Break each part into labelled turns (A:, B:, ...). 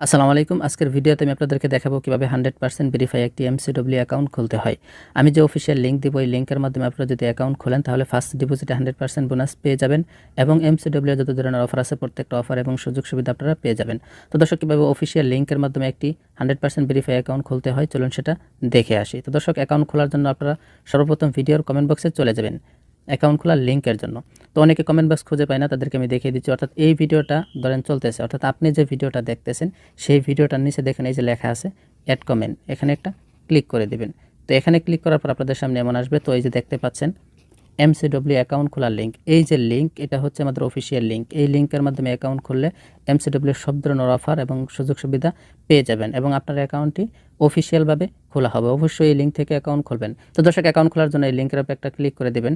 A: আসসালামু আলাইকুম। আজকের ভিডিওতে আমি আপনাদেরকে দেখাবো কিভাবে 100% ভেরিফাই একটি MCW অ্যাকাউন্ট খুলতে হয়। আমি যে অফিসিয়াল লিংক দিব এই লিংকের মাধ্যমে আপনারা যদি অ্যাকাউন্ট খোলেন তাহলে ফার্স্ট ডিপোজিটে 100% বোনাস পেয়ে যাবেন এবং MCW যত ধরনের অফার আছে প্রত্যেকটা অফার এবং সুযোগ সুবিধা আপনারা পেয়ে যাবেন। তো দর্শক কিভাবে অফিসিয়াল লিংকের মাধ্যমে একটি 100% ভেরিফাই অ্যাকাউন্ট খুলতে হয় চলুন সেটা দেখে আসি। তো দর্শক অ্যাকাউন্ট খোলার জন্য আপনারা সর্বপ্রথম ভিডিওর কমেন্ট বক্সে চলে যাবেন অ্যাকাউন্ট খোলার লিঙ্কের জন্য। তো অনেকে কমেন্ট বক্স খুঁজে পায় না, তাদেরকে আমি দেখিয়ে দিচ্ছি। অর্থাৎ এই ভিডিওটা ধরেন চলতেছে, অর্থাৎ আপনি যে ভিডিওটা দেখতেছেন সেই ভিডিওটার নিচে দেখেন এই যে লেখা আছে অ্যাড কমেন্ট, এখানে একটা ক্লিক করে দিবেন। তো এখানে ক্লিক করার পর আপনাদের সামনে এমন আসবে। তো এই যে দেখতে পাচ্ছেন MCW অ্যাকাউন্ট খোলার লিঙ্ক, এই যে লিঙ্ক এটা হচ্ছে আমাদের অফিসিয়াল লিঙ্ক। এই লিঙ্কের মাধ্যমে অ্যাকাউন্ট খুললে MCW সব ধরনের অফার এবং সুযোগ সুবিধা পেয়ে যাবেন এবং আপনার অ্যাকাউন্টটি অফিসিয়ালভাবে খোলা হবে। অবশ্যই এই লিঙ্ক থেকে অ্যাকাউন্ট খুলবেন। তো দর্শক অ্যাকাউন্ট খোলার জন্য এই লিঙ্কের উপর একটা ক্লিক করে দেবেন।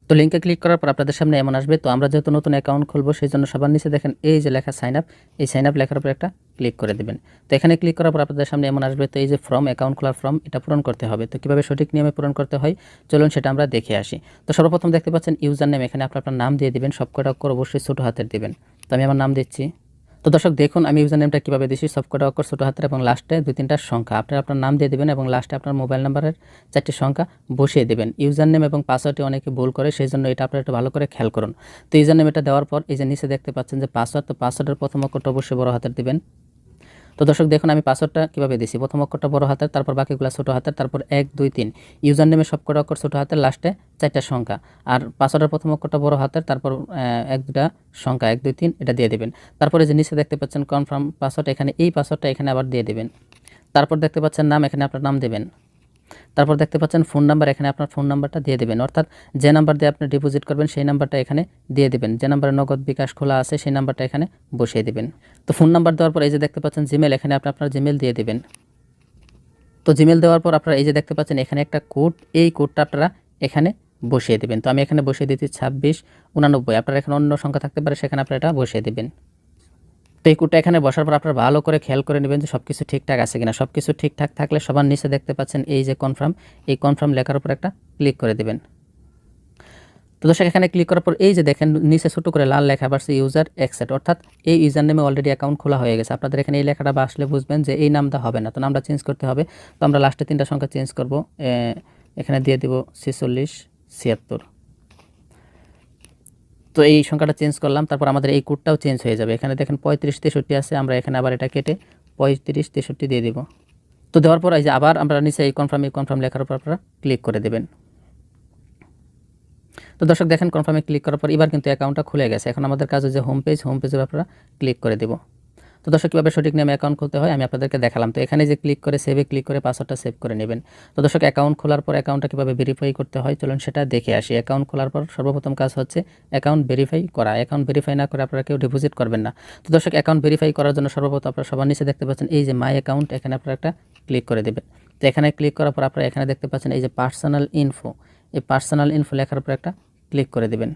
A: তো লিঙ্কে ক্লিক করার পর আপনাদের সামনে এমন আসবে। তো আমরা যেহেতু নতুন অ্যাকাউন্ট খুলবো সেই জন্য সবার নিচে দেখেন এই যে লেখা সাইন আপ, এই সাইন আপ লেখার উপর একটা ক্লিক করে দেবেন। তো এখানে ক্লিক করার পর আপনাদের সামনে এমন আসবে। তো এই যে ফর্ম, অ্যাকাউন্ট খোলার ফর্ম, এটা পূরণ করতে হবে। তো কীভাবে সঠিক নিয়মে পূরণ করতে হয় চলুন সেটা আমরা দেখে আসি। তো সর্বপ্রথম দেখতে পাচ্ছেন ইউজার নেম, এখানে আপনার নাম দিয়ে দিবেন, সবকটা অক্ষর অবশ্যই ছোটো হাতের দিবেন। তো আমি আমার নাম দিচ্ছি। তো দর্শক দেখুন আমি ইউজার নেমটা কীভাবে দিচ্ছি, সবকটা অক্ষর ছোটো হাতের এবং লাস্টে 2-3টা সংখ্যা। আপনার নাম দিয়ে দেবেন এবং লাস্টে আপনার মোবাইল নাম্বারের 4টি সংখ্যা বসিয়ে দেবেন। ইউজার নেম এবং পাসওয়ার্ডটি অনেকে ভুল করে, সেই জন্য এটা আপনারা একটু ভালো করে খেয়াল করুন। তো ইউজার নেম এটা দেওয়ার পর এই যে নিচে দেখতে পাচ্ছেন যে পাসওয়ার্ড, তো পাসওয়ার্ডের প্রথম অক্ষরটা অবশ্যই বড় হাতের দিবেন। তো দর্শক দেখুন আমি পাসওয়ার্ডটা কীভাবে দিছি, প্রথম অক্ষরটা বড় হাতের, তারপর বাকিগুলো ছোটো হাতের, তারপর 1 2 3 ইউজার নেমে সবকটা অক্ষর ছোটো হাতের, লাস্টে 4টা সংখ্যা। আর পাসওয়ার্ডের প্রথম অক্ষরটা বড় হাতের, তারপর 1-2টা সংখ্যা 1 2 3 এটা দিয়ে দেবেন। তারপরে যে নিচে দেখতে পাচ্ছেন কনফার্ম পাসওয়ার্ড, এখানে এই পাসওয়ার্ডটা এখানে আবার দিয়ে দেবেন। তারপর দেখতে পাচ্ছেন নাম, এখানে আপনার নাম দেবেন। তারপর দেখতে পাচ্ছেন ফোন নাম্বার, এখানে আপনার ফোন নাম্বারটা দিয়ে দেবেন। অর্থাৎ যে নাম্বার দিয়ে আপনি ডিপোজিট করবেন সেই নাম্বারটা এখানে দিয়ে দেবেন। যে নাম্বারে নগদ বিকাশ খোলা আছে সেই নাম্বারটা এখানে বসিয়ে দেবেন। তো ফোন নাম্বার দেওয়ার পর এই যে দেখতে পাচ্ছেন জিমেল, এখানে আপনার জিমেল দিয়ে দেবেন। তো জিমেল দেওয়ার পর আপনারা এই যে দেখতে পাচ্ছেন এখানে একটা কোড, এই কোডটা আপনারা এখানে বসিয়ে দেবেন। তো আমি এখানে বসিয়ে দিচ্ছি 2689। আপনার এখানে অন্য সংখ্যা থাকতে পারে, সেখানে আপনারা এটা বসিয়ে দেবেন। তো এই কোডটা এখানে বসার পর আপনারা ভালো করে খেয়াল করে নেবেন যে সব কিছু ঠিকঠাক আছে কিনা। সব কিছু ঠিকঠাক থাকলে সবার নিচে দেখতে পাচ্ছেন এই যে কনফার্ম, এই কনফার্ম লেখার উপর একটা ক্লিক করে দেবেন। তো দর্শক এখানে ক্লিক করার পর এই যে দেখেন নিচে ছোটো করে লাল লেখা আসছে ইউজার অ্যাকসেপ্ট, অর্থাৎ এই ইউজার নেমে অলরেডি অ্যাকাউন্ট খোলা হয়ে গেছে। আপনাদের এখানে এই লেখাটা আসলে বুঝবেন যে এই নামটা হবে না, তো নামটা চেঞ্জ করতে হবে। তো আমরা লাস্টে 3টা সংখ্যা চেঞ্জ করব, এখানে দিয়ে দেব 4676। তো এই সংখ্যাটা চেঞ্জ করলাম, তারপর আমাদের এই কোডটাও চেঞ্জ হয়ে যাবে। এখানে দেখেন 3563 আছে, আমরা এখানে আবার এটা কেটে 3563 দিয়ে দেব। তো দেওয়ার পর এই যে আবার আমরা নিচে এই কনফার্ম লেখার উপর আপনারা ক্লিক করে দেবেন। তো দর্শক দেখেন কনফার্মে ক্লিক করার পর এবার কিন্তু অ্যাকাউন্টটা খুলে গেছে। এখন আমাদের কাজ হচ্ছে হোম পেজে আপনারা ক্লিক করে দেব। তো দর্শক কীভাবে সঠিক নিয়মে অ্যাকাউন্ট খুলতে হয় আমি আপনাদেরকে দেখালাম। তো এখানে যে ক্লিক করে সেভে ক্লিক করে পাসওয়ার্ডটা সেভ করে নেবেন। তো দর্শক অ্যাকাউন্ট খোলার পর অ্যাকাউন্টটা কীভাবে ভেরিফাই করতে হয় চলুন সেটা দেখে আসি। অ্যাকাউন্ট খোলার পর সর্বপ্রথম কাজ হচ্ছে অ্যাকাউন্ট ভেরিফাই করা। অ্যাকাউন্ট ভেরিফাই না করে আপনারা কেউ ডিপোজিট করবেন না। তো দর্শক অ্যাকাউন্ট ভেরিফাই করার জন্য সর্বপ্রথম আপনারা সবার নিচে দেখতে পাচ্ছেন এই যে মাই অ্যাকাউন্ট, এখানে আপনারা একটা ক্লিক করে দেবেন। তো এখানে ক্লিক করার পর আপনারা এখানে দেখতে পাচ্ছেন এই যে পার্সোনাল ইনফো, এই পার্সোনাল ইনফো লেখার উপর একটা ক্লিক করে দেবেন।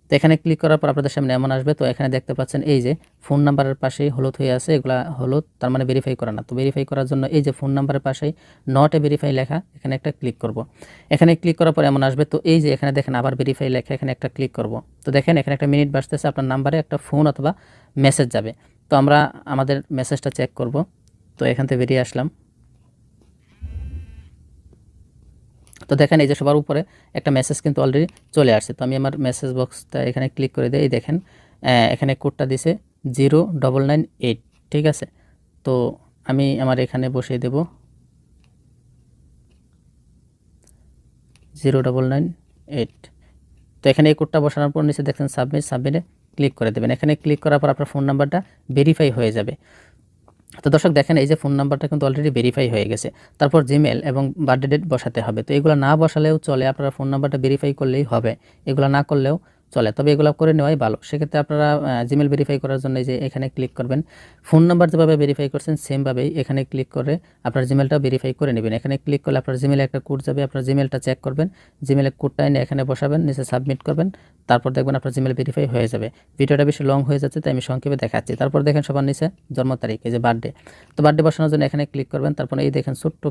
A: তো এখানে ক্লিক করার পর আপনাদের সামনে এমন আসবে। তো এখানে দেখতে পাচ্ছেন এই যে ফোন নাম্বারের পাশেই হলুদ হয়ে আছে, এগুলা হলুদ, তার মানে ভেরিফাই করা না। তো ভেরিফাই করার জন্য এই যে ফোন নাম্বারের পাশেই নট এ ভেরিফাই লেখা, এখানে একটা ক্লিক করব। এখানে ক্লিক করার পর এমন আসবে। তো এই যে এখানে দেখেন আবার ভেরিফাই লেখা, এখানে একটা ক্লিক করব। তো দেখেন এখানে একটা মিনিট বাজতেছে, আপনার নাম্বারে একটা ফোন অথবা মেসেজ যাবে। তো আমরা আমাদের মেসেজটা চেক করব। তো এখান থেকে বেরিয়ে আসলাম। তো দেখেন এই যে সবার উপরে একটা মেসেজ কিন্তু অলরেডি চলে আসছে। তো আমি আমার মেসেজ বক্সটা এখানে ক্লিক করে দিই। দেখেন এখানে কোডটা দিছে 0998, ঠিক আছে। তো আমি আমার এখানে বসিয়ে দেব 0998। তো এখানে এই কোডটা বসানোর পর নিচে দেখছেন সাবমিটে ক্লিক করে দেবেন। এখানে ক্লিক করার পর আপনার ফোন নাম্বারটা ভেরিফাই হয়ে যাবে। তো দর্শক দেখেন এই যে ফোন নাম্বারটা কিন্তু অলরেডি ভেরিফাই হয়ে গেছে। তারপর জিমেল এবং বার্থডে ডেট বসাতে হবে। তো এগুলো না বসালেও চলে, আপনারা ফোন নাম্বারটা ভেরিফাই করলেই হবে, এগুলো না করলেও চলে, তবে এগুলো করে নেওয়াই ভালো। সেক্ষেত্রে আপনারা জিমেল ভেরিফাই করার জন্য এই যে এখানে ক্লিক করবেন। ফোন নাম্বার যেভাবে ভেরিফাই করছেন সেমভাবেই এখানে ক্লিক করে আপনার জিমেলটা ভেরিফাই করে নেবেন। এখানে ক্লিক করলে আপনার জিমেলে একটা কোড যাবে, আপনার জিমেলটা চেক করবেন, জিমেলের কোডটা এনে এখানে বসাবেন, নিচে সাবমিট করবেন, তারপর দেখবেন আপনার জিমেল ভেরিফাই হয়ে যাবে। ভিডিওটা বেশি লং হয়ে যাচ্ছে তাই আমি সংক্ষেপে দেখাচ্ছি। তারপর দেখেন সবার নিচে জন্ম তারিখ, এই যে বার্থডে। তো বার্থডে বসানোর জন্য এখানে ক্লিক করবেন। তারপর এই দেখেন ছোট্ট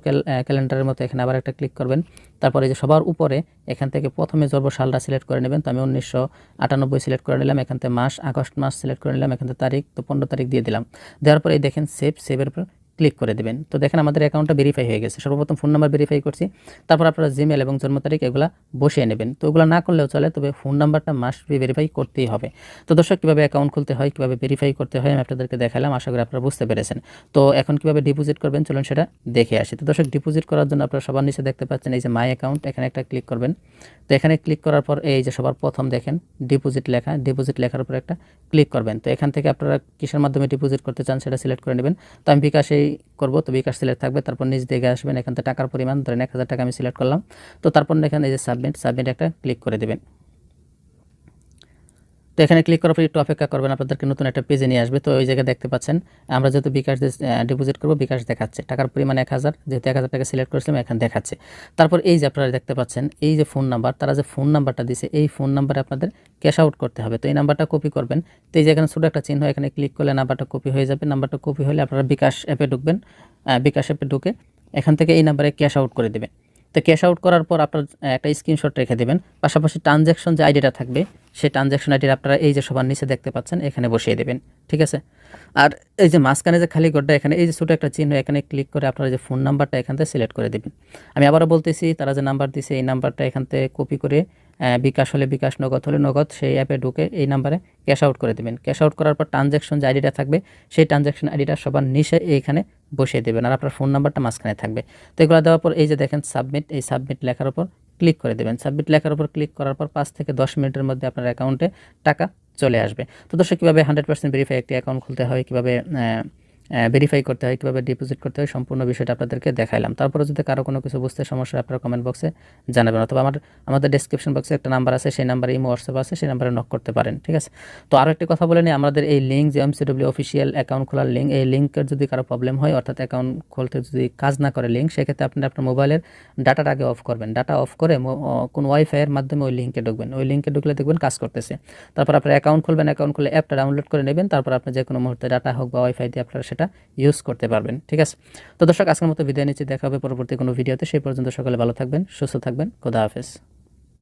A: ক্যালেন্ডারের মতো এখানে আবার একটা ক্লিক করবেন। তারপর এই যে সবার উপরে এখান থেকে প্রথমে জন্ম সালটা সিলেক্ট করে নেবেন। তো আমি 1998 সিলেক্ট করে নিলাম, এখান থেকে মাস আগস্ট মাস সিলেক্ট করে নিলাম, এখান থেকে তারিখ তো 15 তারিখ দিয়ে দিলাম। দেওয়ার পর এই দেখেন সেভের উপর ক্লিক করে দেবেন। তো দেখেন আমাদের অ্যাকাউন্টটা ভেরিফাই হয়ে গেছে। সর্বপ্রথম ফোন নাম্বার ভেরিফাই করছি, তারপর আপনারা জিমেল এবং জন্ম তারিখ এগুলো বসিয়ে নেবেন। তো ওগুলো না করলেও চলে, তবে ফোন নাম্বারটা মাস্ট বি ভেরিফাই করতেই হবে। তো দর্শক, কীভাবে অ্যাকাউন্ট খুলতে হয়, কীভাবে ভেরিফাই করতে হয় আমি আপনাদেরকে দেখালাম, আশা করি আপনারা বুঝতে পেরেছেন। তো এখন কীভাবে ডিপোজিট করবেন চলুন সেটা দেখে আসি। তো দর্শক, ডিপোজিট করার জন্য আপনারা সবার নিচে দেখতে পাচ্ছেন এই যে মাই অ্যাকাউন্ট, এখানে একটা ক্লিক করবেন। তো এখানে ক্লিক করার পর এই যে সবার প্রথম দেখেন ডিপোজিট লেখা, ডিপোজিট লেখার উপর একটা ক্লিক করবেন। তো এখান থেকে আপনারা কিসের মাধ্যমে ডিপোজিট করতে চান সেটা সিলেক্ট করে নেবেন। তো আমি বিকাশেই করবো, তো বিকাশ সিলেক্ট থাকবে। তারপর নিচ দিকে আসবেন, এখান থেকে টাকার পরিমাণ ধরেন 1000 টাকা আমি সিলেক্ট করলাম। তো তারপর এখানে এই যে সাবমিট একটা ক্লিক করে দেবেন। তো এখানে ক্লিক করার পর একটু অপেক্ষা করবেন, আপনাদেরকে নতুন একটা পেজে নিয়ে আসবে। তো ওই জায়গায় দেখতে পাচ্ছেন আমরা যেহেতু বিকাশ ডিপোজিট করবো, বিকাশ দেখাচ্ছে টাকার পরিমাণ 1000, যেহেতু 1000 টাকা সিলেক্ট করেছিলাম এখানে দেখাচ্ছে। তারপর এই যে আপনারা দেখতে পাচ্ছেন এই যে ফোন নাম্বার, তারা যে ফোন নাম্বারটা দিছে এই ফোন নাম্বারে আপনাদের ক্যাশ আউট করতে হবে। তো এই নাম্বারটা কপি করবেন। তো এই যে এখানে ছোটো একটা চিহ্ন, এখানে ক্লিক করলে নাম্বারটা কপি হয়ে যাবে। নাম্বারটা কপি হলে আপনারা বিকাশ অ্যাপে ঢুকবেন, বিকাশ অ্যাপে ঢুকে এখান থেকে এই নাম্বারে ক্যাশ আউট করে দেবেন। তো ক্যাশ আউট করার পর আপনার একটা স্ক্রিনশট রেখে দেবেন, পাশাপাশি ট্রানজ্যাকশন যে আইডিটা থাকবে সেই ট্রানজ্যাকশন আইডি আপনারা এই যে সবার নিচে দেখতে পাচ্ছেন এখানে বসিয়ে দেবেন, ঠিক আছে। আর এই যে মাঝখানে যে খালি ঘরটা, এখানে এই যে ছোটো একটা চিহ্ন, এখানে ক্লিক করে আপনারা যে ফোন নাম্বারটা এখান থেকে সিলেক্ট করে দেবেন। আমি আবারও বলতেছি, তারা যে নাম্বার দিছে এই নাম্বারটা এখান থেকে কপি করে বিকাশ হলে বিকাশ, নগদ হলে নগদ, সেই অ্যাপে ঢুকে এই নাম্বারে ক্যাশ আউট করে দেবেন। ক্যাশ আউট করার পর ট্রানজ্যাকশন যে আইডিটা থাকবে সেই ট্রানজ্যাকশন আইডিটা সবার নিচে এইখানে বসিয়ে দেবেন, আর আপনার ফোন নাম্বারটা মাঝখানে থাকবে। তো এগুলো দেওয়ার পর এই যে দেখেন সাবমিট, এই সাবমিট লেখার উপর ক্লিক করে দেবেন। সাবমিট লেখার উপর ক্লিক করার পর 5 থেকে 10 মিনিটের মধ্যে আপনার অ্যাকাউন্টে টাকা চলে আসবে। তো দর্শক, কীভাবে 100% ভেরিফাই একটি অ্যাকাউন্ট খুলতে হয়, কীভাবে ভেরিফাই করতে হয়, কীভাবে ডিপোজিট করতে হয়, সম্পূর্ণ বিষয়টা আপনাদেরকে দেখাইলাম। তারপরে যদি কারো কোনো কিছু বুঝতে সমস্যা আপনারা কমেন্ট বক্সে জানাবেন, অথবা আমাদের ডেসক্রিপশন বক্সে একটা নাম্বার আছে, সেই নাম্বারে ইমো হোয়াটসঅ্যাপ আছে, সেই নাম্বারে নক করতে পারেন, ঠিক আছে। তো আরও একটি কথা বলে নিই, আমাদের এই লিঙ্ক যে MCW অফিসিয়াল অ্যাকাউন্ট খোলার লিঙ্ক, এই লিঙ্কের যদি কারো প্রবলেম হয়, অর্থাৎ অ্যাকাউন্ট খুলতে যদি কাজ না করে লিঙ্ক, সেক্ষেত্রে আপনি আপনার মোবাইলের ডাটার আগে অফ করবেন। ডাটা অফ করে কোন ওয়াইফাইয়ের মাধ্যমে ওই লিঙ্কে ঢুকবেন। ওই লিঙ্কে ঢুকলে দেখবেন কাজ করতেছে। তারপর আপনার অ্যাকাউন্ট খুলবেন, অ্যাকাউন্ট খুলে অ্যাপটা ডাউনলোড করে নেবেন। তারপর আপনি যে কোনো মুহূর্তে ডাটা হোক বা ওয়াইফাই দিয়ে আপনারা সেটা ইউজ করতে পারবেন, ঠিক আছে। তো দর্শক, আজকের মতো বিদায় নিচ্ছি, দেখা হবে পরবর্তী কোনো ভিডিওতে। সেই পর্যন্ত সকলে ভালো থাকবেন, সুস্থ থাকবেন, খোদা হাফেজ।